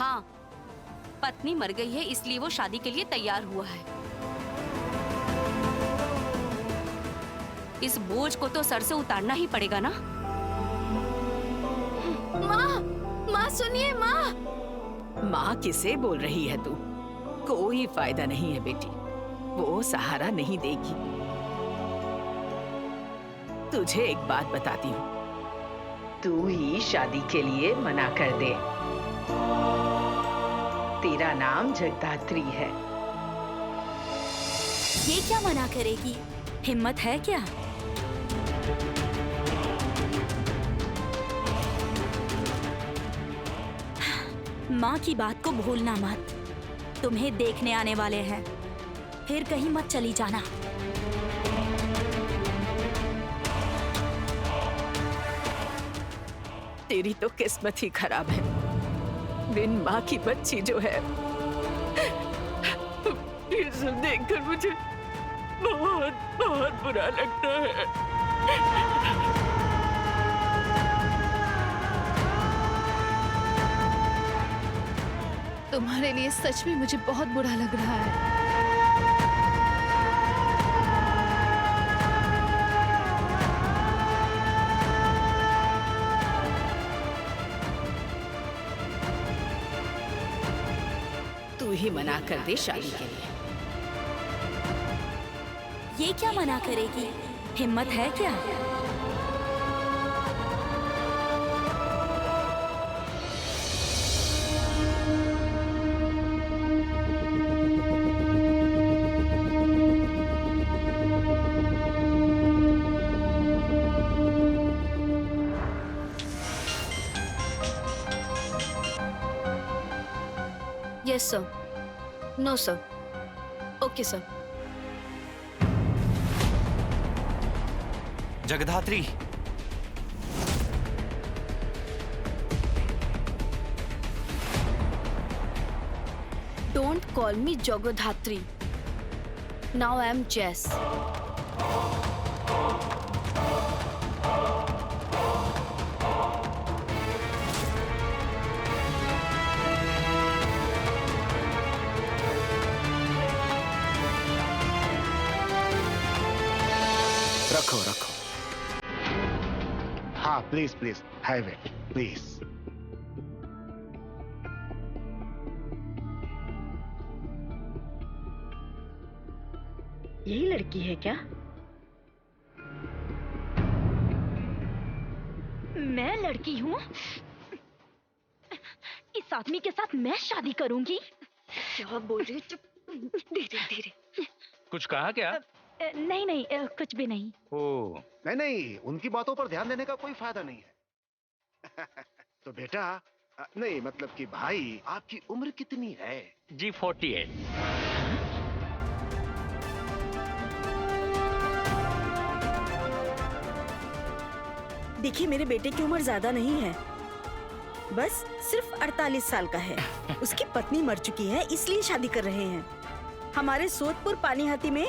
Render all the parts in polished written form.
हाँ, पत्नी मर गई है इसलिए वो शादी के लिए तैयार हुआ है। इस बोझ को तो सर से उतारना ही पड़ेगा ना। माँ सुनिए माँ। माँ किसे बोल रही है तू? कोई फायदा नहीं है बेटी, वो सहारा नहीं देगी। तुझे एक बात बताती हूँ, तू ही शादी के लिए मना कर दे। तेरा नाम जगदात्री है। ये क्या मना करेगी? हिम्मत है क्या? माँ की बात को भूलना मत। तुम्हें देखने आने वाले हैं, फिर कहीं मत चली जाना। तेरी तो किस्मत ही खराब है, बिन माँ की बच्ची जो है। ये सब देखकर मुझे बहुत बहुत बुरा लगता है। तुम्हारे लिए सच में मुझे बहुत बुरा लग रहा है। तू ही मना कर दे शादी के लिए। ये क्या मना करेगी? हिम्मत है क्या? Yes sir, no sir, okay sir. Jagadhatri, don't call me Jagadhatri. Now I am Jess. रखो रखो। हाँ प्लीज प्लीज, हाईवे प्लीज। यही लड़की है क्या? मैं लड़की हूँ? इस आदमी के साथ मैं शादी करूंगी? क्या बोल रही हो? धीरे धीरे। कुछ कहा क्या? नहीं नहीं, कुछ भी नहीं। ओ, नहीं नहीं, उनकी बातों पर ध्यान देने का कोई फायदा नहीं है। तो बेटा, नहीं मतलब कि भाई, आपकी उम्र कितनी है? जी 48। देखिए, मेरे बेटे की उम्र ज्यादा नहीं है, बस सिर्फ 48 साल का है। उसकी पत्नी मर चुकी है, इसलिए शादी कर रहे हैं। हमारे सोदपुर पानीहाटी में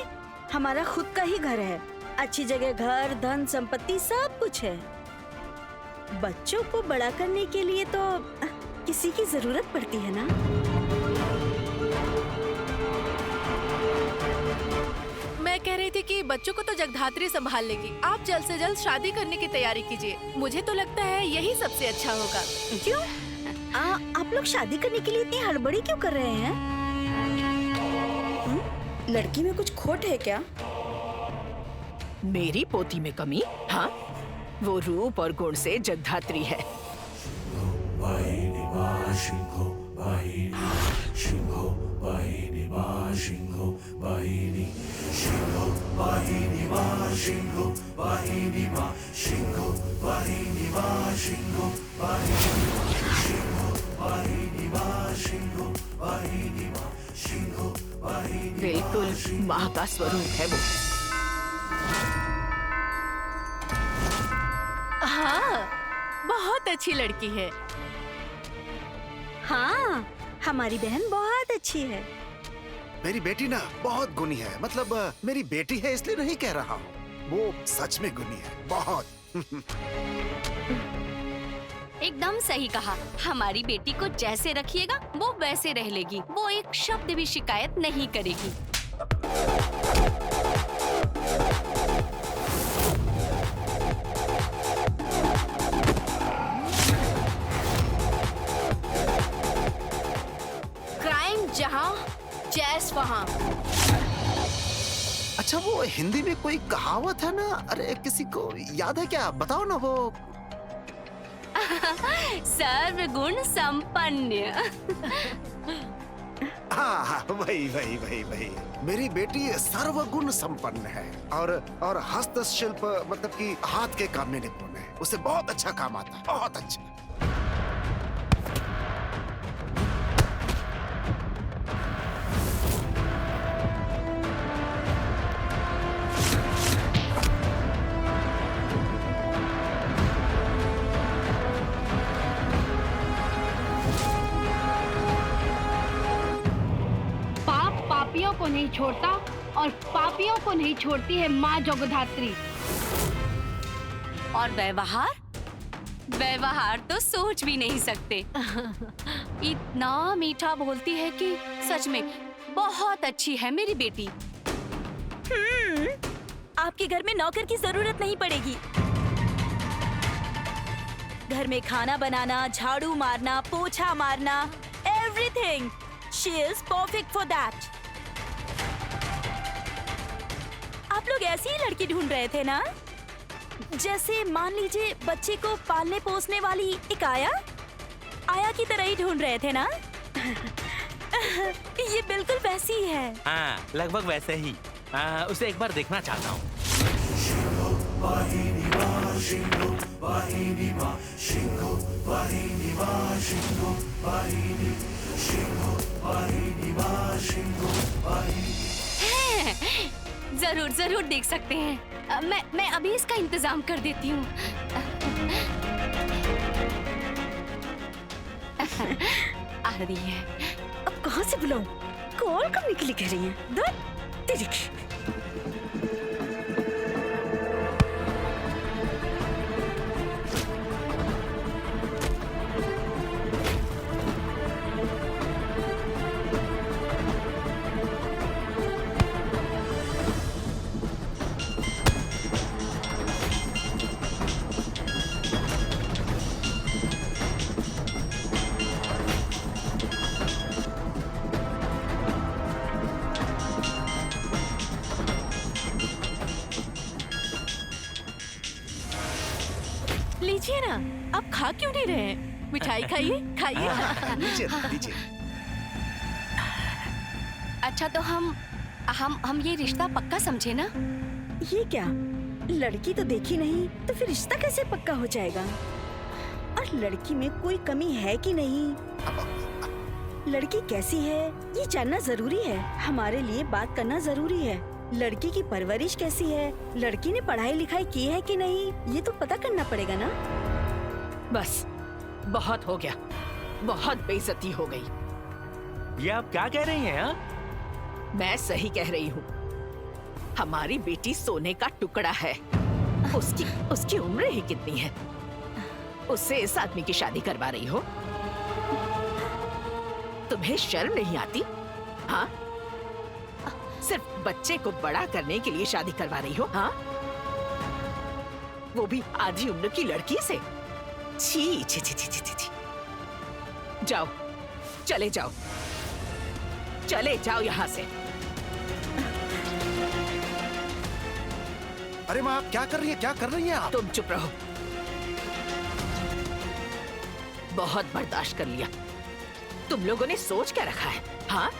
हमारा खुद का ही घर है, अच्छी जगह, घर, धन, संपत्ति सब कुछ है। बच्चों को बड़ा करने के लिए तो किसी की जरूरत पड़ती है ना। मैं कह रही थी कि बच्चों को तो जगधात्री संभाल लेगी। आप जल्द से जल्द शादी करने की तैयारी कीजिए। मुझे तो लगता है यही सबसे अच्छा होगा। क्यों? आप लोग शादी करने के लिए इतनी हड़बड़ी क्यों कर रहे हैं? लड़की में कुछ खोट है क्या? मेरी पोती में कमी? हाँ, वो रूप और गुण से जगधात्री है। बिल्कुल माँ का स्वरूप है वो। हाँ, बहुत अच्छी लड़की है। हाँ, हमारी बहन बहुत अच्छी है। मेरी बेटी ना बहुत गुणी है, मतलब मेरी बेटी है इसलिए नहीं कह रहा हूँ, वो सच में गुणी है बहुत। एकदम सही कहा। हमारी बेटी को जैसे रखिएगा वो वैसे रह लेगी। वो एक शब्द भी शिकायत नहीं करेगी। क्राइम जहाँ जैस वहाँ। अच्छा, वो हिंदी में कोई कहावत है ना, अरे किसी को याद है क्या? बताओ ना वो। सर्वगुण संपन्न। हाँ हाँ, वही वही वही वही। मेरी बेटी सर्वगुण संपन्न है और हस्तशिल्प मतलब कि हाथ के काम में निपुण है। उसे बहुत अच्छा काम आता है, बहुत अच्छा। पापियों को नहीं छोड़ता और पापियों को नहीं छोड़ती है माँ जगधात्री। और व्यवहार व्यवहार तो सोच भी नहीं सकते। इतना मीठा बोलती है कि सच में बहुत अच्छी है मेरी बेटी। आपके घर में नौकर की जरूरत नहीं पड़ेगी। घर में खाना बनाना, झाड़ू मारना, पोछा मारना, everything. She is perfect for that. आप लोग ऐसी ही लड़की ढूंढ रहे थे ना? जैसे मान लीजिए बच्चे को पालने पोसने वाली एक आया की तरह ही ढूंढ रहे थे ना? ये बिल्कुल वैसी ही है। हाँ, लगभग वैसे ही। उसे एक बार देखना चाहता हूँ। जरूर जरूर देख सकते हैं। मैं अभी इसका इंतजाम कर देती हूँ। आ रही है। अब कहाँ से बुलाऊं? कॉल करने के लिए कह रही हैं। तेरी लीजिए ना, आप खा क्यों नहीं रहे हैं? मिठाई खाइए, खाइए। लीजिए लीजिए। अच्छा तो हम ये रिश्ता पक्का समझे ना? ये क्या? लड़की तो देखी नहीं, तो फिर रिश्ता कैसे पक्का हो जाएगा? और लड़की में कोई कमी है कि नहीं? लड़की कैसी है ये जानना जरूरी है। हमारे लिए बात करना जरूरी है। लड़की की परवरिश कैसी है, लड़की ने पढ़ाई लिखाई की है कि नहीं, ये तो पता करना पड़ेगा ना। बस बहुत हो गया, बहुत बेइज्जती हो गई। ये आप क्या कह रही हैं? हाँ? मैं सही कह रही हूँ। हमारी बेटी सोने का टुकड़ा है। उसकी उम्र ही कितनी है? उससे इस आदमी की शादी करवा रही हो? तुम्हें शर्म नहीं आती? हाँ, सिर्फ बच्चे को बड़ा करने के लिए शादी करवा रही हो? हाँ, वो भी आधी उम्र की लड़की से। छी छी छी छी छी छी। जाओ, चले जाओ, चले जाओ यहाँ से। अरे माँ, आप क्या कर रही है? क्या कर रही हैं आप? तुम चुप रहो। बहुत बर्दाश्त कर लिया। तुम लोगों ने सोच क्या रखा है? हाँ,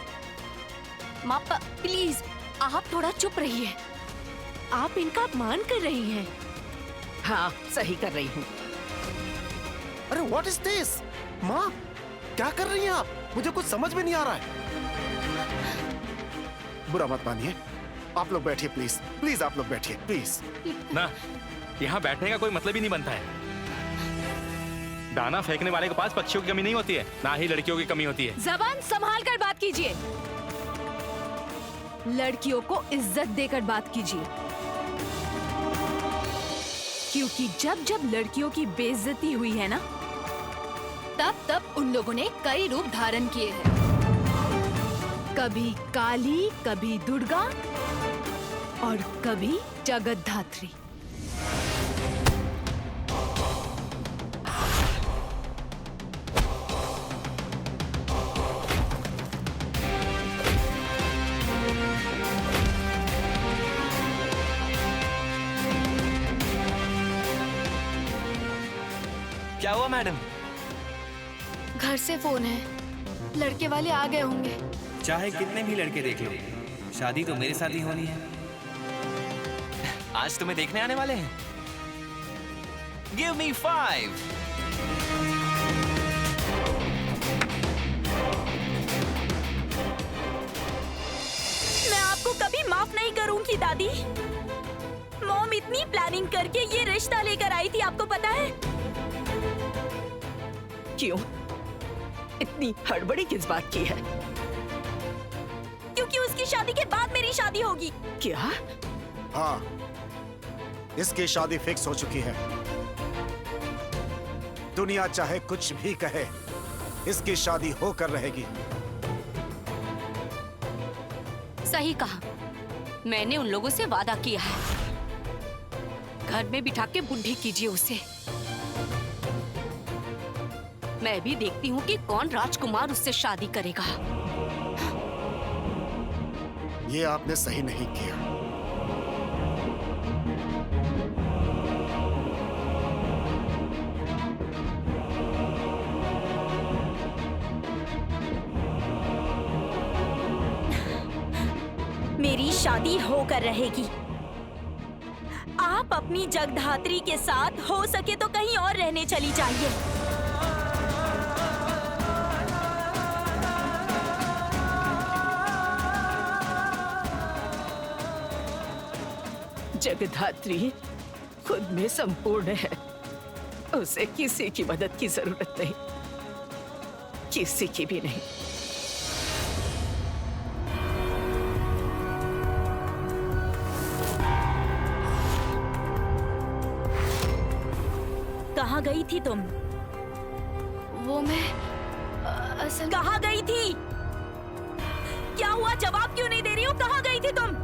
माँ प्लीज आप थोड़ा चुप रहिए। आप इनका अपमान कर रही हैं। हाँ, सही कर रही हूँ। अरे व्हाट इज दिस? माँ, क्या कर रही हैं आप? मुझे कुछ समझ में नहीं आ रहा है। बुरा मत मानिए, आप लोग बैठिए प्लीज। प्लीज आप लोग बैठिए प्लीज। ना, यहाँ बैठने का कोई मतलब ही नहीं बनता है। दाना फेंकने वाले के पास पक्षियों की कमी नहीं होती है, ना ही लड़कियों की कमी होती है। जबान संभाल कर बात कीजिए। लड़कियों को इज्जत देकर बात कीजिए, क्योंकि जब जब लड़कियों की बेइज्जती हुई है ना, तब उन लोगों ने कई रूप धारण किए हैं। कभी काली, कभी दुर्गा और कभी जगतधात्री। क्या हुआ मैडम? घर से फोन है, लड़के वाले आ गए होंगे। चाहे कितने भी लड़के देख लो, शादी तो मेरे साथ ही होनी है। आज तुम्हें देखने आने वाले हैं। Give me 5। मैं आपको कभी माफ नहीं करूंगी दादी। मॉम इतनी प्लानिंग करके ये रिश्ता लेकर आई थी, आपको पता है? क्यों इतनी हड़बड़ी किस बात की है? क्योंकि उसकी शादी के बाद मेरी शादी होगी। क्या? हाँ, इसकी शादी फिक्स हो चुकी है। दुनिया चाहे कुछ भी कहे, इसकी शादी होकर रहेगी। सही कहा, मैंने उन लोगों से वादा किया है। घर में बिठा के बुढ़ी कीजिए उसे। मैं भी देखती हूँ कि कौन राजकुमार उससे शादी करेगा। ये आपने सही नहीं किया। मेरी शादी होकर रहेगी। आप अपनी जगधात्री के साथ हो सके तो कहीं और रहने चली जाइए। जगधात्री खुद में संपूर्ण है। उसे किसी की मदद की जरूरत नहीं, किसी की भी नहीं। कहाँ गई थी तुम? वो मैं असल कहाँ गई थी? क्या हुआ? जवाब क्यों नहीं दे रही हो? कहाँ गई थी तुम?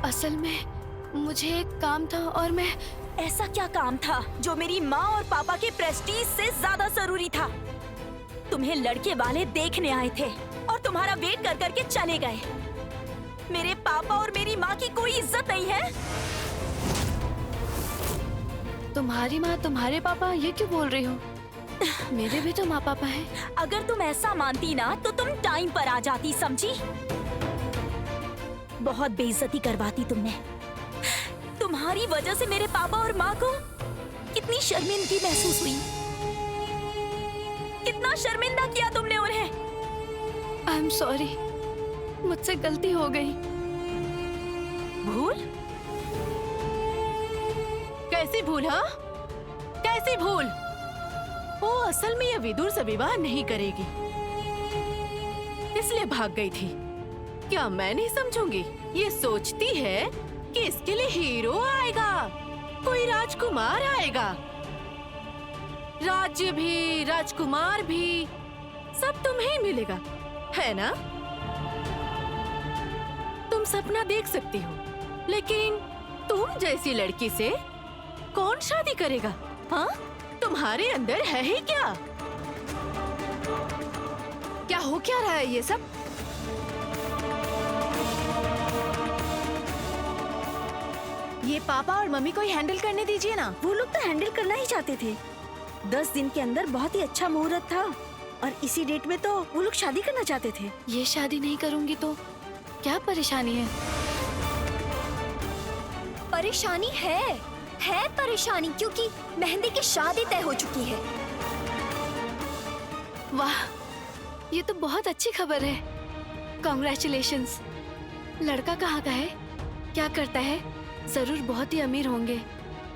असल में मुझे एक काम था और मैं... ऐसा क्या काम था जो मेरी माँ और पापा के प्रेस्टीज से ज्यादा जरूरी था? तुम्हें लड़के वाले देखने आए थे और तुम्हारा वेट कर करके चले गए। मेरे पापा और मेरी माँ की कोई इज्जत नहीं है? तुम्हारी माँ तुम्हारे पापा, ये क्यों बोल रही हो? मेरे भी तो माँ पापा हैं। अगर तुम ऐसा मानती ना तो तुम टाइम पर आ जाती, समझी? बहुत बेइज्जती करवाती तुमने। तुम्हारी वजह से मेरे पापा और माँ को कितनी शर्मिंदगी महसूस हुई। कितना शर्मिंदा किया तुमने उन्हें। आई एम सॉरी, मुझसे गलती हो गई। भूल? कैसी भूल? हाँ, कैसी भूल? वो असल में ये विदुर से विवाह नहीं करेगी, इसलिए भाग गई थी। क्या मैं नहीं समझूंगी? ये सोचती है कि इसके लिए हीरो आएगा, कोई राजकुमार आएगा। राज्य भी, राजकुमार भी, सब तुम्हें ही मिलेगा, है ना? तुम सपना देख सकती हो, लेकिन तुम जैसी लड़की से कौन शादी करेगा? हाँ, तुम्हारे अंदर है ही क्या? क्या हो क्या रहा है ये सब? ये पापा और मम्मी को ही हैंडल करने दीजिए ना। वो लोग तो हैंडल करना ही चाहते थे। 10 दिन के अंदर बहुत ही अच्छा मुहूर्त था और इसी डेट में तो वो लोग शादी करना चाहते थे। ये शादी नहीं करूंगी तो क्या परेशानी है? परेशानी है परेशानी, क्योंकि मेहंदी की शादी तय हो चुकी है। वाह, ये तो बहुत अच्छी खबर है। कॉन्ग्रेचुलेशंस। लड़का कहाँ का है? क्या करता है? जरूर बहुत ही अमीर होंगे,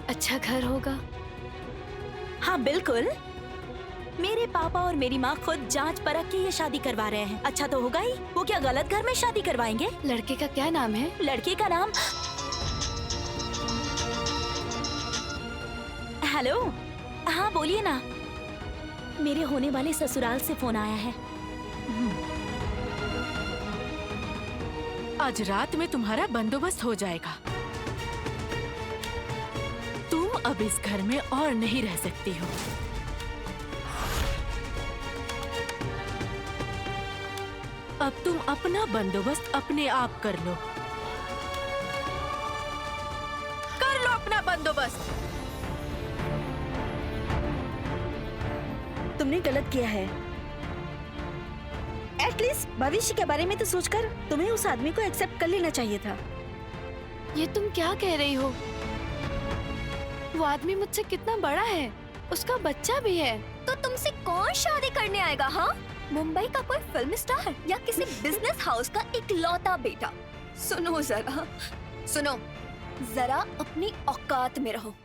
अच्छा घर होगा। हाँ बिल्कुल, मेरे पापा और मेरी माँ खुद जांच परख के ये शादी करवा रहे हैं। अच्छा तो होगा ही। वो क्या गलत घर में शादी करवाएंगे? लड़के का क्या नाम है? लड़के का नाम... हेलो, हाँ बोलिए ना। मेरे होने वाले ससुराल से फोन आया है। आज रात में तुम्हारा बंदोबस्त हो जाएगा। तुम अब इस घर में और नहीं रह सकती हो। अब तुम अपना बंदोबस्त अपने आप कर लो। कर लो अपना बंदोबस्त। तुमने गलत किया है। एटलीस्ट भविष्य के बारे में तो सोचकर तुम्हें उस आदमी को एक्सेप्ट कर लेना चाहिए था। ये तुम क्या कह रही हो? वो आदमी मुझसे कितना बड़ा है, उसका बच्चा भी है। तो तुमसे कौन शादी करने आएगा? हाँ, मुंबई का कोई फिल्म स्टार या किसी बिजनेस हाउस का इकलौता बेटा? सुनो जरा, सुनो जरा, अपनी औकात में रहो।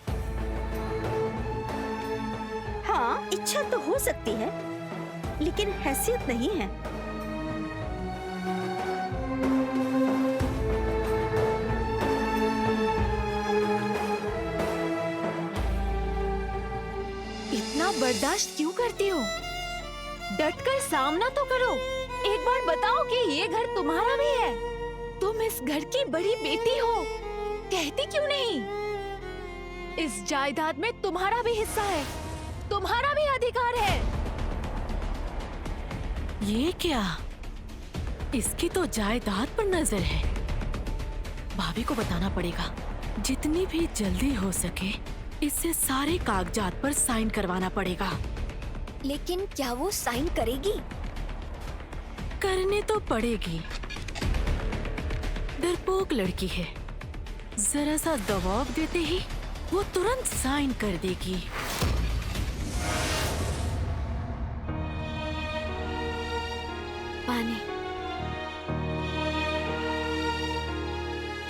हाँ, इच्छा तो हो सकती है, लेकिन हैसियत नहीं है। इतना बर्दाश्त क्यों करती हो? डटकर सामना तो करो। एक बार बताओ कि ये घर तुम्हारा भी है। तुम इस घर की बड़ी बेटी हो, कहती क्यों नहीं? इस जायदाद में तुम्हारा भी हिस्सा है, तुम्हारा भी अधिकार है। ये क्या? इसकी तो जायदाद पर नजर है। भाभी को बताना पड़ेगा। जितनी भी जल्दी हो सके इससे सारे कागजात पर साइन करवाना पड़ेगा। लेकिन क्या वो साइन करेगी? करने तो पड़ेगी। डरपोक लड़की है, जरा सा दबाव देते ही वो तुरंत साइन कर देगी। पानी।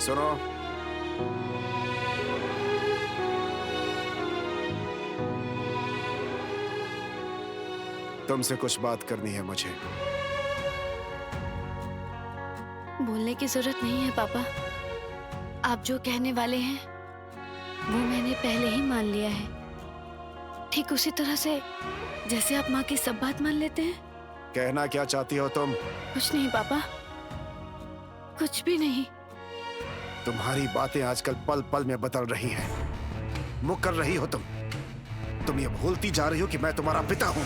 सुनो, तुमसे कुछ बात करनी है मुझे। बोलने की जरूरत नहीं है पापा। आप जो कहने वाले हैं वो मैंने पहले ही मान लिया है। ठीक उसी तरह से जैसे आप माँ की सब बात मान लेते हैं। कहना क्या चाहती हो तुम? कुछ नहीं पापा, कुछ भी नहीं। तुम्हारी बातें आजकल पल पल में बदल रही हैं। मुकर रही हो तुम ये भूलती जा रही हो कि मैं तुम्हारा पिता हूँ।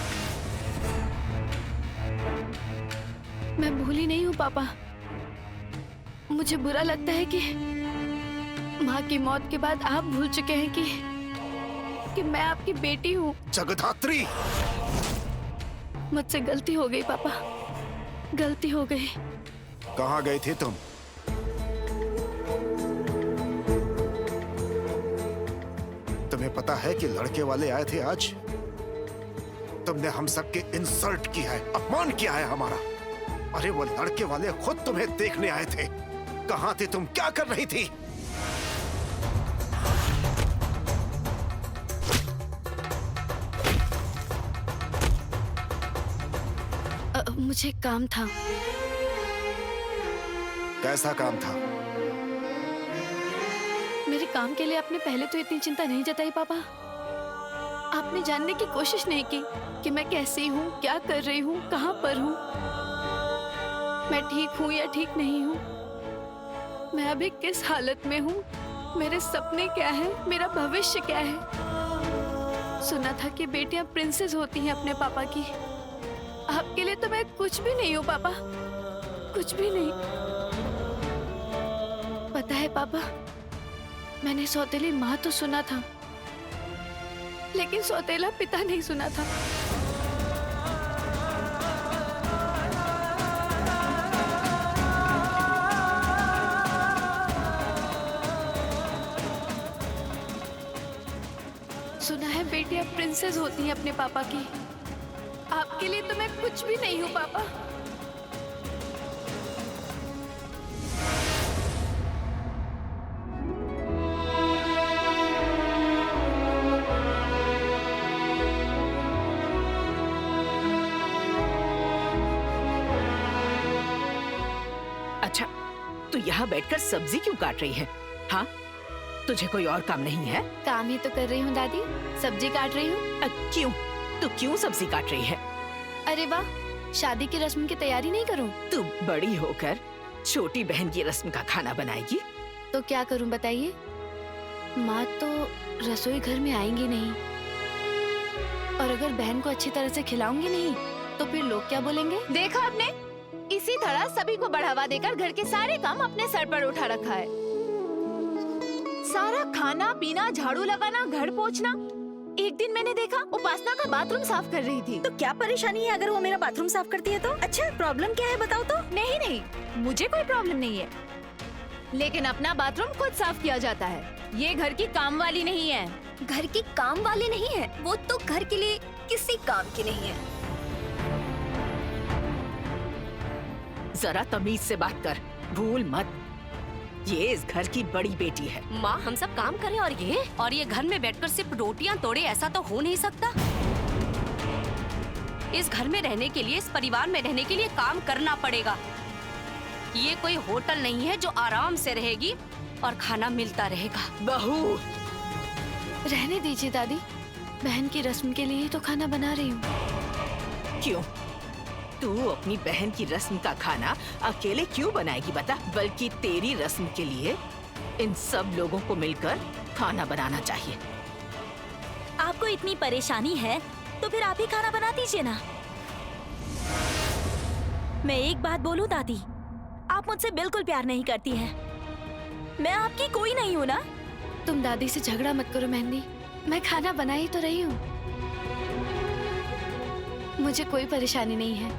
मैं भूली नहीं हूँ पापा। मुझे बुरा लगता है कि माँ की मौत के बाद आप भूल चुके हैं कि मैं आपकी बेटी हूँ। जगधात्री, मुझसे गलती हो गई पापा, गलती हो गई। कहाँ गई थी तुम? तुम्हें पता है कि लड़के वाले आए थे आज? तुमने हम सबके इंसल्ट किया है, अपमान किया है हमारा। अरे वो लड़के वाले खुद तुम्हें देखने आए थे। कहाँ थी तुम? क्या कर रही थी? मुझे काम था। कैसा काम था? मेरे काम के लिए आपने पहले तो इतनी चिंता नहीं जताई पापा। आपने जानने की कोशिश नहीं की कि मैं कैसी हूँ, क्या कर रही हूँ, कहाँ पर हूँ, मैं ठीक हूँ या ठीक नहीं हूँ, मैं अभी किस हालत में हूँ, मेरे सपने क्या है, मेरा भविष्य क्या है। सुना था कि बेटियां प्रिंसेस होती हैं अपने पापा की। आपके लिए तो मैं कुछ भी नहीं हूँ पापा, कुछ भी नहीं। पता है पापा, मैंने सौतेली माँ तो सुना था, लेकिन सौतेला पिता नहीं सुना था। सुना है बेटियां प्रिंसेस होती हैं अपने पापा की। आपके लिए तो मैं कुछ भी नहीं हूँ पापा। अच्छा, तू यहाँ बैठकर सब्जी क्यों काट रही है? हाँ, तुझे कोई और काम नहीं है? काम ही तो कर रही हूँ दादी, सब्जी काट रही हूँ। क्यों? तू क्यों सब्जी काट रही है? अरे वाह, शादी की रस्म की तैयारी नहीं करूं? तू बड़ी होकर छोटी बहन की रस्म का खाना बनाएगी? तो क्या करूं बताइए? माँ तो रसोई घर में आएंगी नहीं, और अगर बहन को अच्छी तरह से खिलाऊंगी नहीं तो फिर लोग क्या बोलेंगे? देखा आपने, इसी तरह सभी को बढ़ावा देकर घर के सारे काम अपने सर पर उठा रखा है। सारा खाना पीना, झाड़ू लगाना, घर पोंछना। एक दिन मैंने देखा उपासना का बाथरूम साफ कर रही थी। तो क्या परेशानी है अगर वो मेरा बाथरूम साफ करती है तो? अच्छा, प्रॉब्लम क्या है बताओ तो? नहीं, मुझे कोई प्रॉब्लम नहीं है, लेकिन अपना बाथरूम खुद साफ किया जाता है। ये घर की काम वाली नहीं है। घर की काम वाली नहीं है, वो तो घर के लिए किसी काम की नहीं है। जरा तमीज से बात कर, भूल मत, ये इस घर की बड़ी बेटी है। माँ, हम सब काम करें और ये घर में बैठकर सिर्फ रोटियां तोड़े, ऐसा तो हो नहीं सकता। इस घर में रहने के लिए, इस परिवार में रहने के लिए काम करना पड़ेगा। ये कोई होटल नहीं है जो आराम से रहेगी और खाना मिलता रहेगा। बहू, रहने दीजिए दादी, बहन की रस्म के लिए तो खाना बना रही हूँ। क्यों? तू अपनी बहन की रस्म का खाना अकेले क्यों बनाएगी बता? बल्कि तेरी रस्म के लिए इन सब लोगों को मिलकर खाना बनाना चाहिए। आपको इतनी परेशानी है तो फिर आप ही खाना बना दीजिए ना। मैं एक बात बोलूं दादी, आप मुझसे बिल्कुल प्यार नहीं करती हैं। मैं आपकी कोई नहीं हूँ ना। तुम दादी से झगड़ा मत करो मेहंदी, मैं खाना बना ही तो रही हूँ। मुझे कोई परेशानी नहीं है,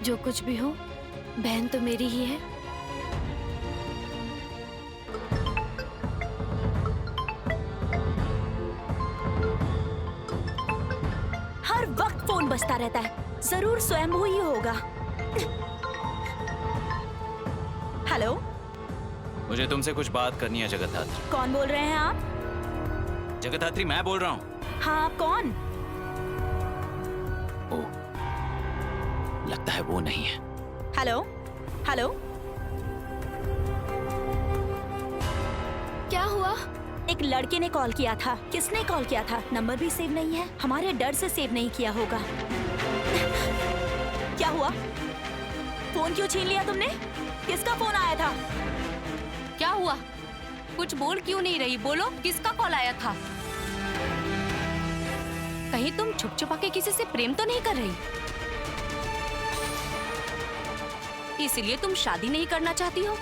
जो कुछ भी हो बहन तो मेरी ही है। हर वक्त फोन बजता रहता है, जरूर स्वयंभू ही होगा। हेलो, मुझे तुमसे कुछ बात करनी है जगद्धात्री। कौन बोल रहे हैं आप? जगद्धात्री मैं बोल रहा हूँ। हाँ, आप कौन? ओ, लगता है वो नहीं है। हेलो हेलो, क्या हुआ? एक लड़के ने कॉल किया था। किसने कॉल किया था? नंबर भी सेव नहीं है, हमारे डर से सेव नहीं किया होगा। क्या हुआ? फोन क्यों छीन लिया तुमने? किसका फोन आया था? क्या हुआ? कुछ बोल क्यों नहीं रही? बोलो, किसका कॉल आया था? कहीं तुम छुप छुपा के किसी से प्रेम तो नहीं कर रही? इसलिए तुम शादी नहीं करना चाहती हो?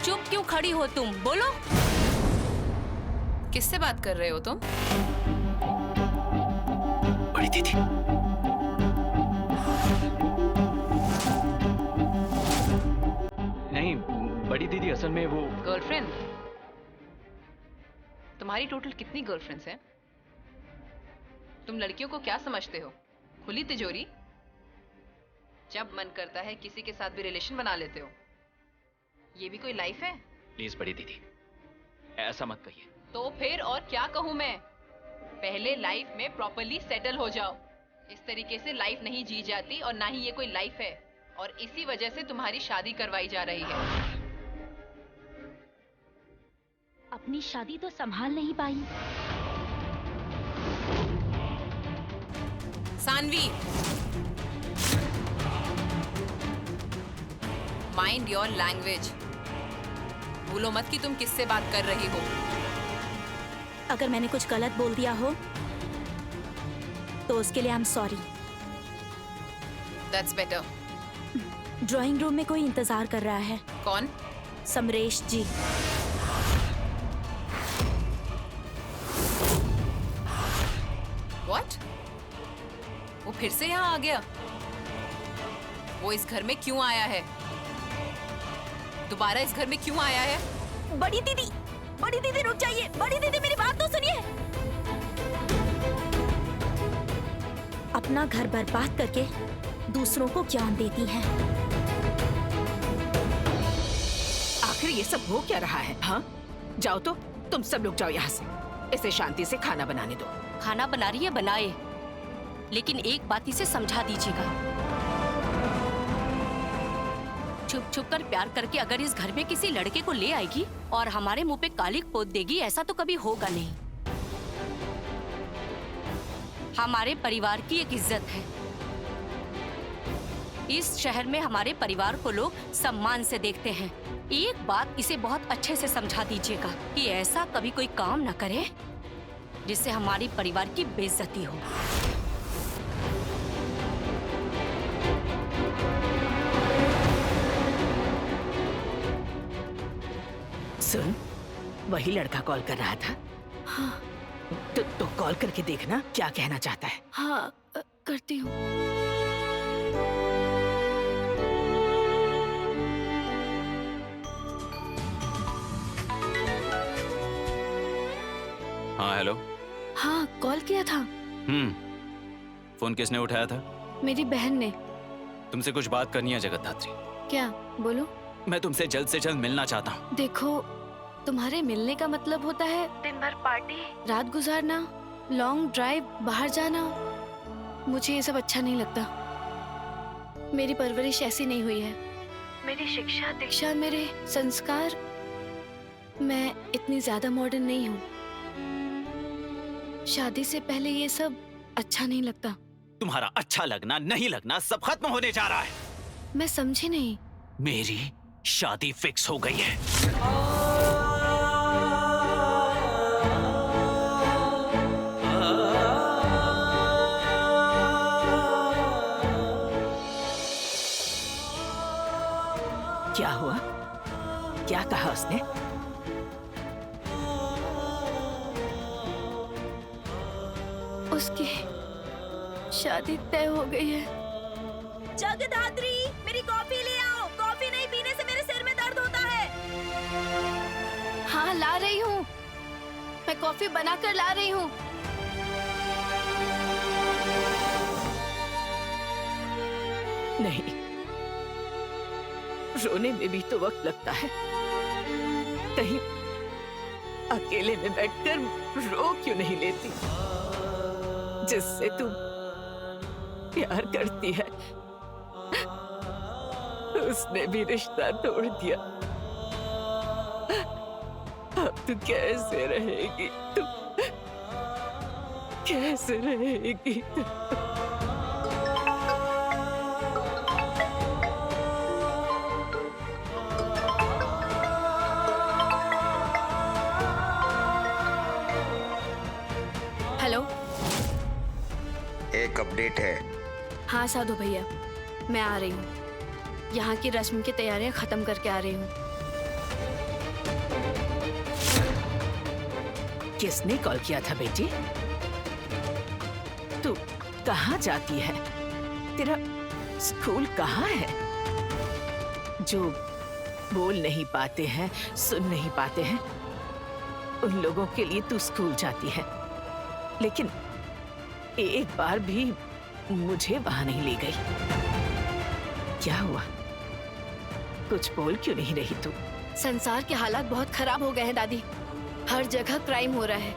चुप क्यों खड़ी हो तुम? बोलो। किससे बात कर रहे हो तुम? बड़ी दीदी। नहीं, बड़ी दीदी असल में वो गर्लफ्रेंड? तुम्हारी टोटल कितनी गर्लफ्रेंड्स हैं? तुम लड़कियों को क्या समझते हो? खुली तिजोरी? जब मन करता है किसी के साथ भी रिलेशन बना लेते हो। ये भी कोई लाइफ है? प्लीज बड़ी दीदी, ऐसा मत कहिए। तो फिर और क्या कहूं मैं? पहले लाइफ में प्रॉपर्ली सेटल हो जाओ। इस तरीके से लाइफ नहीं जी जाती, और ना ही ये कोई लाइफ है, और इसी वजह से तुम्हारी शादी करवाई जा रही है। अपनी शादी तो संभाल नहीं पाई। Saanvi, mind your language. भूलो मत कि तुम किससे बात कर रही हो। अगर मैंने कुछ गलत बोल दिया हो तो उसके लिए I am sorry. That's better. Drawing room में कोई इंतजार कर रहा है। कौन? समरेश जी। व्हाट? वो फिर से यहाँ आ गया? वो इस घर में क्यों आया है? दोबारा इस घर में क्यों आया है? बड़ी दीदी रुक जाइए। बड़ी दीदी, मेरी बात तो सुनिए। अपना घर बर्बाद करके दूसरों को ज्ञान देती हैं। आखिर ये सब हो क्या रहा है? हाँ, जाओ तो, तुम सब लोग जाओ यहाँ से। इसे शांति से खाना बनाने दो। खाना बना रही है, बनाए, लेकिन एक बात इसे समझा दीजिएगा। छुप छुप कर प्यार करके अगर इस घर में किसी लड़के को ले आएगी और हमारे मुंह पे कालिक पोत देगी, ऐसा तो कभी होगा नहीं। हमारे परिवार की एक इज्जत है। इस शहर में हमारे परिवार को लोग सम्मान से देखते हैं। एक बात इसे बहुत अच्छे से समझा दीजिएगा कि ऐसा कभी कोई काम न करे जिससे हमारी परिवार की बेइज्जती हो। सुन, वही लड़का कॉल कर रहा था। हाँ तो कॉल करके देखना क्या कहना चाहता है। हाँ, करती हूँ। हाँ हेलो। हाँ, कॉल किया था। फोन किसने उठाया था? मेरी बहन ने। तुमसे कुछ बात करनी है जगत धात्री। क्या? बोलो। मैं तुमसे जल्द से जल्द मिलना चाहता हूँ। देखो, तुम्हारे मिलने का मतलब होता है दिन भर पार्टी, रात गुजारना, लॉन्ग ड्राइव, बाहर जाना। मुझे ये सब अच्छा नहीं लगता। मेरी परवरिश ऐसी नहीं हुई है। मेरी शिक्षा दीक्षा, मेरे संस्कार, मैं इतनी ज्यादा मॉडर्न नहीं हूँ। शादी से पहले ये सब अच्छा नहीं लगता। तुम्हारा अच्छा लगना नहीं लगना सब खत्म होने जा रहा है। मैं समझी नहीं। मेरी शादी फिक्स हो गई है। क्या हुआ? क्या कहा उसने? उसकी शादी तय हो गई है। जगधात्री, मेरी कॉफी ले आओ। कॉफी नहीं पीने से मेरे सिर में दर्द होता है। हाँ, ला रही हूँ। मैं कॉफी बनाकर ला रही हूँ। नहीं, रोने में भी तो वक्त लगता है। कहीं अकेले में बैठकर रो क्यों नहीं लेती? जिससे तू प्यार करती है उसने भी रिश्ता तोड़ दिया। अब तू कैसे रहेगी? तू कैसे रहेगी? हेलो। एक अपडेट है। हाँ साधु भैया, मैं आ रही हूँ। यहाँ की रस्म की तैयारियां खत्म करके आ रही हूँ। किसने कॉल किया था बेटी? तू कहाँ जाती है? तेरा स्कूल कहाँ है? जो बोल नहीं पाते हैं, सुन नहीं पाते हैं, उन लोगों के लिए तू स्कूल जाती है, लेकिन एक बार भी मुझे वहां नहीं ले गई। क्या हुआ? कुछ बोल क्यों नहीं रही तू? संसार के हालात बहुत खराब हो गए हैं दादी। हर जगह क्राइम हो रहा है।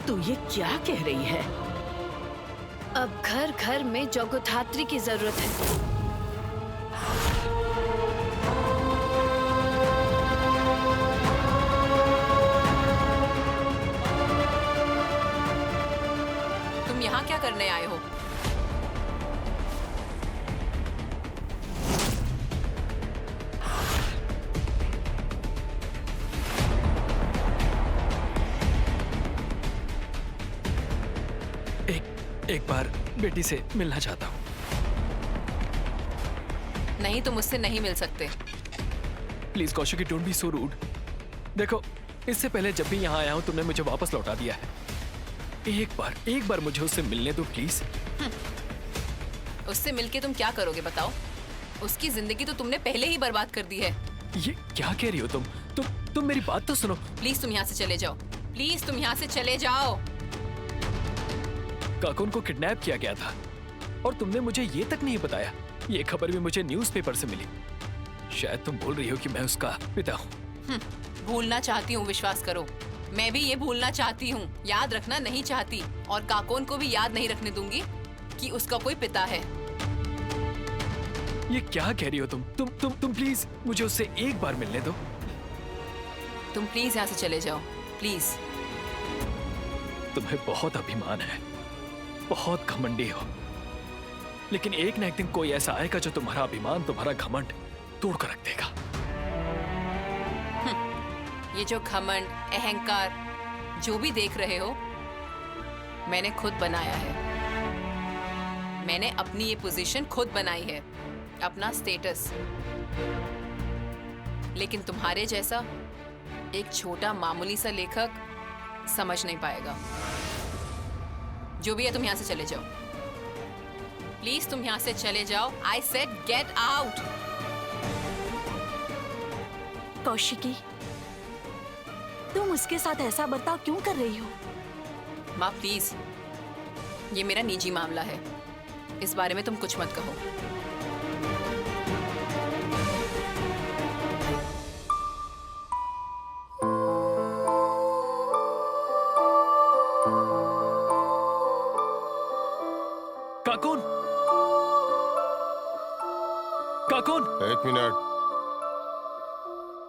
तू ये क्या कह रही है? अब घर घर में जगधात्री की जरूरत है। तुम यहाँ क्या करने आए हो? एक बार बेटी से मिलना चाहता हूँ। नहीं, तुम मुझसे नहीं मिल सकते। Please Kaushiki, don't be so rude. देखो, इससे पहले जब भी यहाँ आया हूँ तुमने मुझे वापस लौटा दिया है। एक बार मुझे उससे मिलने दो प्लीज। उससे मिलके तुम क्या करोगे बताओ? उसकी जिंदगी तो तुमने पहले ही बर्बाद कर दी है। ये क्या कह रही हो तुम मेरी बात तो सुनो। प्लीज तुम यहाँ से चले जाओ। प्लीज तुम यहाँ से चले जाओ। काकुन को किडनैप किया गया था और तुमने मुझे ये तक नहीं बताया। ये खबर भी मुझे न्यूज़पेपर से मिली। शायद तुम बोल रही हो कि मैं उसका पिता हूँ। भूलना चाहती हूँ, विश्वास करो। मैं भी ये भूलना चाहती हूँ, याद रखना नहीं चाहती, और काकोन को भी याद नहीं रखने दूंगी कि उसका कोई पिता है। ये क्या कह रही हो तुम प्लीज मुझे उससे एक बार मिलने दो। तुम प्लीज यहाँ से चले जाओ, प्लीज। तुम्हें बहुत अभिमान है, बहुत घमंडी हो, लेकिन एक ना एक दिन कोई ऐसा आएगा जो तुम्हारा अभिमान, तुम्हारा घमंड तोड़ कर रख देगा। ये जो घमंड, अहंकार जो भी देख रहे हो, मैंने खुद बनाया है। मैंने अपनी ये पोजीशन खुद बनाई है, अपना स्टेटस। लेकिन तुम्हारे जैसा एक छोटा मामूली सा लेखक समझ नहीं पाएगा। जो भी है, तुम यहां से चले जाओ। प्लीज तुम यहां से चले जाओ। I said get out. Kaushiki, तुम उसके साथ ऐसा बर्ताव क्यों कर रही हो? माँ प्लीज, ये मेरा निजी मामला है, इस बारे में तुम कुछ मत कहो। काकून, काकून, एक मिनट।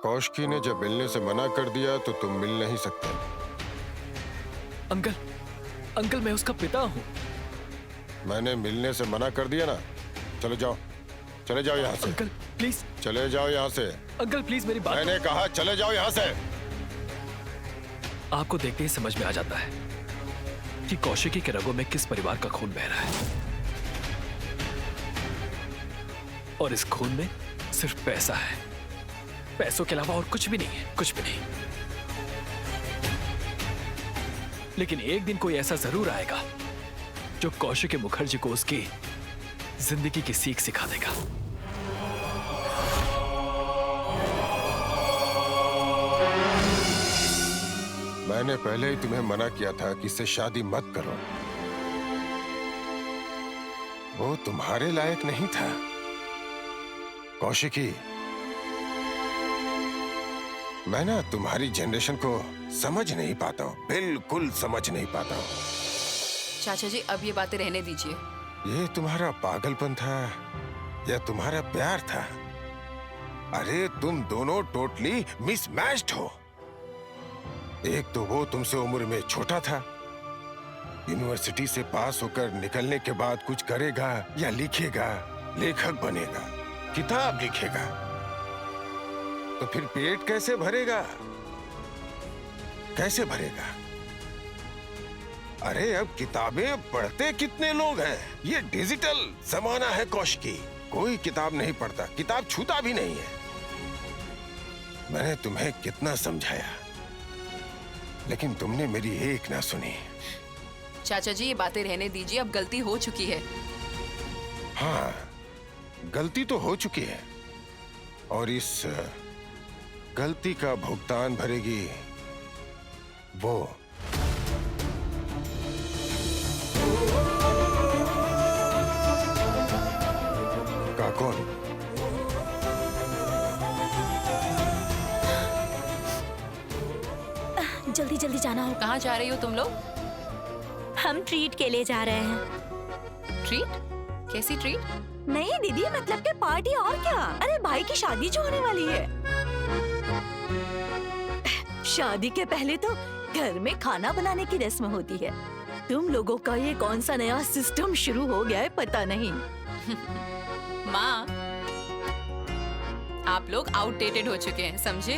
कौशिकी ने जब मिलने से मना कर दिया तो तुम मिल नहीं सकते। अंकल, अंकल मैं उसका पिता हूँ। मैंने मिलने से मना कर दिया ना। चले जाओ, चले जाओ यहाँ से। अंकल प्लीज, चले जाओ यहाँ से। अंकल प्लीज मेरी बात। मैंने कहा चले जाओ यहाँ से। आपको देखते ही समझ में आ जाता है कि कौशिकी के रगों में किस परिवार का खून बह रहा है, और इस खून में सिर्फ पैसा है। पैसों के अलावा और कुछ भी नहीं है, कुछ भी नहीं। लेकिन एक दिन कोई ऐसा जरूर आएगा जो कौशिकी मुखर्जी को उसकी जिंदगी की सीख सिखा देगा। मैंने पहले ही तुम्हें मना किया था कि इससे शादी मत करो। वो तुम्हारे लायक नहीं था। कौशिकी, मैं ना तुम्हारी जनरेशन को समझ नहीं पाता हूँ, बिल्कुल समझ नहीं पाता हूँ। चाचा जी, अब ये बातें रहने दीजिए। ये तुम्हारा पागलपन था या तुम्हारा प्यार था? अरे तुम दोनों टोटली मिसमैच्ड हो। एक तो वो तुमसे उम्र में छोटा था, यूनिवर्सिटी से पास होकर निकलने के बाद कुछ करेगा या लिखेगा, लेखक बनेगा, किताब लिखेगा, तो फिर पेट कैसे भरेगा? कैसे भरेगा? अरे अब किताबें पढ़ते कितने लोग हैं? ये डिजिटल जमाना है कौशिकी, कोई किताब नहीं पढ़ता, किताब छूता भी नहीं है। मैंने तुम्हें कितना समझाया, लेकिन तुमने मेरी एक ना सुनी। चाचा जी, ये बातें रहने दीजिए, अब गलती हो चुकी है। हाँ, गलती तो हो चुकी है, और इस गलती का भुगतान भरेगी वो। काकून, जल्दी जल्दी जाना होगा। कहाँ जा रही हो तुम लोग? हम ट्रीट के लिए जा रहे हैं। ट्रीट? कैसी ट्रीट? नहीं दीदी, मतलब कि पार्टी, और क्या। अरे भाई की शादी जो होने वाली है। शादी के पहले तो घर में खाना बनाने की रस्म होती है। तुम लोगों का ये कौन सा नया सिस्टम शुरू हो गया है पता नहीं। माँ, आप लोग आउटडेटेड हो चुके हैं, समझे?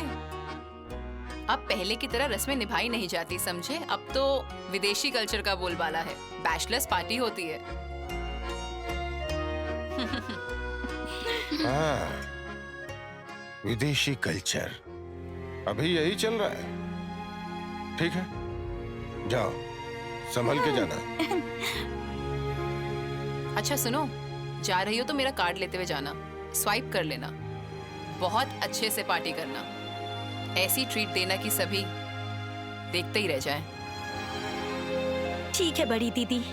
अब पहले की तरह रस्में निभाई नहीं जाती, समझे? अब तो विदेशी कल्चर का बोलबाला है, बैचलर्स पार्टी होती है। हाँ, विदेशी कल्चर अभी यही चल रहा है। ठीक है, जाओ, संभल के जाना। अच्छा सुनो, जा रही हो तो मेरा कार्ड लेते हुए जाना, स्वाइप कर लेना, बहुत अच्छे से पार्टी करना, ऐसी ट्रीट देना कि सभी देखते ही रह जाएं। ठीक है बड़ी दीदी।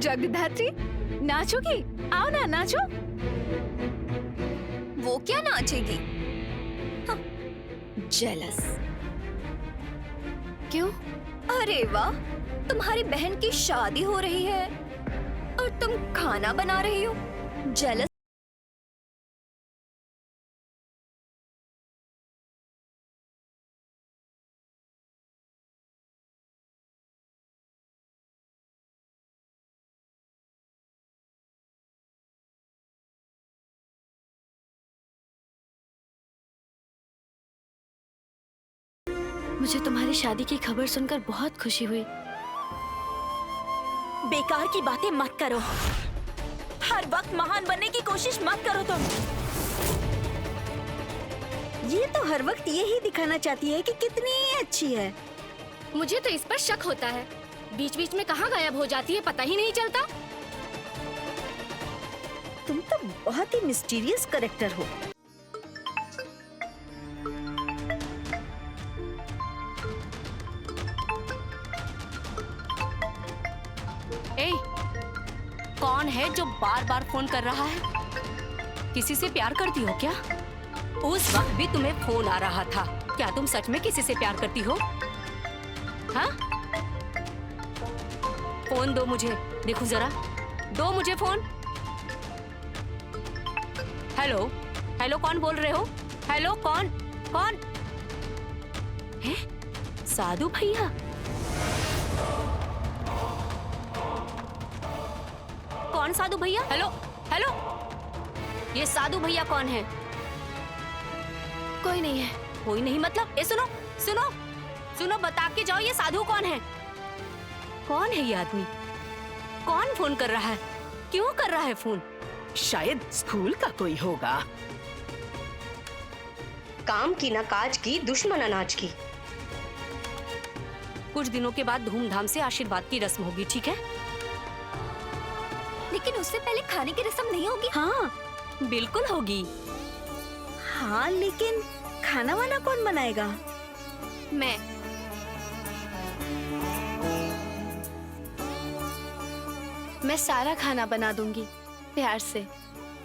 जगधात्री नाचोगी? आओ ना नाचो। वो क्या नाचेगी? जेलस। क्यों? अरे वाह, तुम्हारी बहन की शादी हो रही है और तुम खाना बना रही हो। जेलस। मुझे तुम्हारी शादी की खबर सुनकर बहुत खुशी हुई। बेकार की बातें मत करो। हर वक्त महान बनने की कोशिश मत करो तुम। ये तो हर वक्त यही दिखाना चाहती है कि कितनी अच्छी है। मुझे तो इस पर शक होता है, बीच बीच में कहाँ गायब हो जाती है पता ही नहीं चलता। तुम तो बहुत ही मिस्टीरियस कैरेक्टर हो। ए, कौन है जो बार बार फोन कर रहा है? किसी से प्यार करती हो क्या? उस वक्त भी तुम्हें फोन आ रहा था। क्या तुम सच में किसी से प्यार करती हो? हाँ? फोन दो मुझे, देखो जरा, दो मुझे फोन। हेलो, हेलो, कौन बोल रहे हो? हेलो, कौन कौन है? साधु भैया? कौन साधु भैया? हेलो, हेलो, ये साधु भैया कौन है? कोई नहीं है। कोई नहीं मतलब? ए सुनो, सुनो, सुनो, बता के जाओ ये साधु कौन है? कौन है ये आदमी? कौन फोन कर रहा है? क्यों कर रहा है फोन? शायद स्कूल का कोई होगा। काम की ना काज की, दुश्मन अनाज की। कुछ दिनों के बाद धूमधाम से आशीर्वाद की रस्म होगी, ठीक है? लेकिन उससे पहले खाने की रस्म नहीं होगी? हाँ, बिल्कुल होगी। हाँ, लेकिन खाना वाना कौन बनाएगा? मैं। मैं सारा खाना बना दूंगी प्यार से।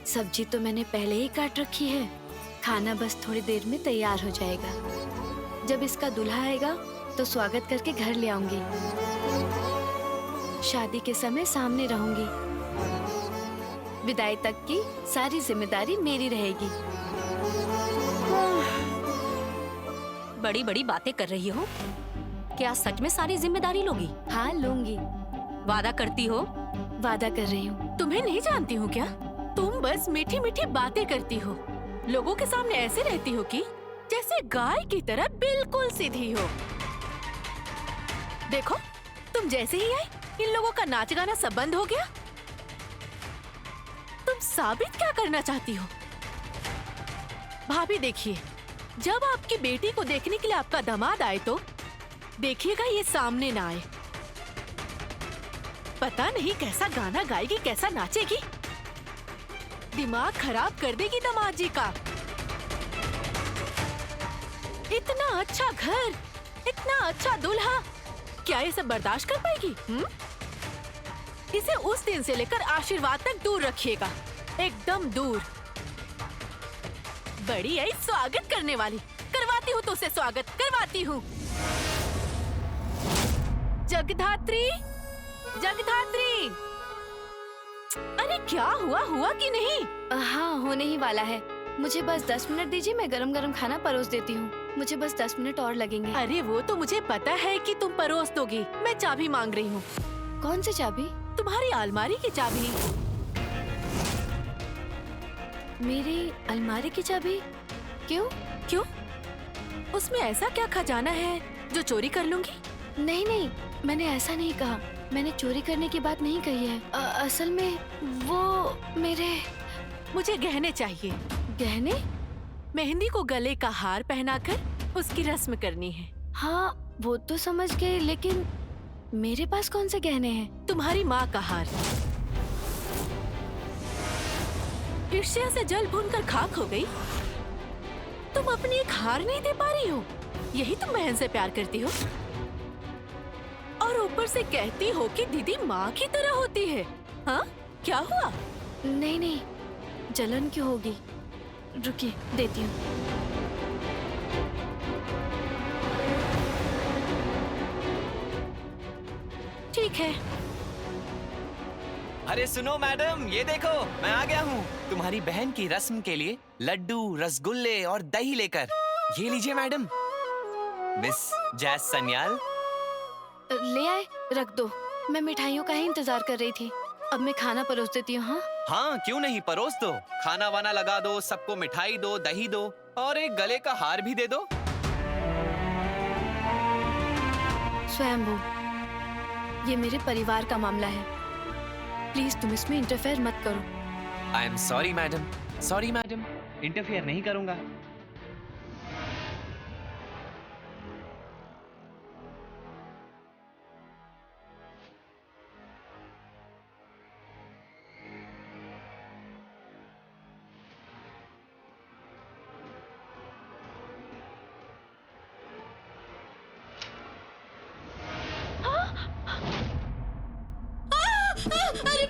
सब्जी तो मैंने पहले ही काट रखी है, खाना बस थोड़ी देर में तैयार हो जाएगा। जब इसका दूल्हा आएगा तो स्वागत करके घर ले आऊंगी। शादी के समय सामने रहूंगी। विदाई तक की सारी जिम्मेदारी मेरी रहेगी। बड़ी बड़ी बातें कर रही हो। क्या सच में सारी जिम्मेदारी लोगी? हाँ, लूंगी। वादा करती हो? वादा कर रही हूँ। तुम्हें नहीं जानती हूँ क्या? तुम बस मीठी मीठी बातें करती हो। लोगों के सामने ऐसे रहती हो कि जैसे गाय की तरह बिल्कुल सीधी हो। देखो, तुम जैसे ही आई, इन लोगों का नाच गाना सब बंद हो गया। तुम साबित क्या करना चाहती हो? भाभी देखिए, जब आपकी बेटी को देखने के लिए आपका दामाद आए तो देखिएगा ये सामने ना आए। पता नहीं कैसा गाना गाएगी, कैसा नाचेगी, दिमाग खराब कर देगी दामाद जी का। इतना अच्छा घर, इतना अच्छा दूल्हा, क्या ये सब बर्दाश्त कर पाएगी? इसे उस दिन से लेकर आशीर्वाद तक दूर रखिएगा, एकदम दूर। बड़ी आई स्वागत करने वाली। करवाती हूँ तो उसे स्वागत करवाती हूँ। जगधात्री, जगधात्री, अरे क्या हुआ? हुआ कि नहीं? हाँ, होने ही वाला है। मुझे बस 10 मिनट दीजिए, मैं गरम गरम खाना परोस देती हूँ। मुझे बस 10 मिनट और लगेंगे। अरे वो तो मुझे पता है कि तुम परोस दोगी। मैं चाबी मांग रही हूँ। कौन सी चाबी? तुम्हारी अलमारी की चाबी। मेरी अलमारी की चाबी? क्यों? क्यों? उसमें ऐसा क्या खजाना है जो चोरी कर लूंगी? नहीं नहीं, मैंने ऐसा नहीं कहा। मैंने चोरी करने की बात नहीं कही है। असल में वो मेरे... मुझे गहने चाहिए। गहने? मेहंदी को गले का हार पहनाकर उसकी रस्म करनी है। हाँ, वो तो समझ गए, लेकिन मेरे पास कौन से गहने हैं? तुम्हारी माँ का हार। ईर्ष्या से जल भूनकर खाक हो गई। तुम अपनी एक हार नहीं दे पा रही हो। यही तुम बहन से प्यार करती हो। और ऊपर से कहती हो कि दीदी माँ की तरह होती है। हाँ, क्या हुआ? नहीं नहीं, जलन क्यों होगी? रुकिए, देती हूँ। ठीक है। अरे सुनो मैडम, ये देखो मैं आ गया हूँ तुम्हारी बहन की रस्म के लिए लड्डू, रसगुल्ले और दही लेकर। ये लीजिए मैडम। मिस जैस सन्याल। ले आए, रख दो। मैं मिठाइयों का ही इंतजार कर रही थी। अब मैं खाना परोस देती हूँ। हाँ हाँ, क्यों नहीं, परोस दो। खाना वाना लगा दो, सबको मिठाई दो, दही दो और एक गले का हार भी दे दो। स्वयंभू, ये मेरे परिवार का मामला है। प्लीज तुम इसमें इंटरफेयर मत करो। I am sorry madam, sorry madam, interfere नहीं करूंगा। अरे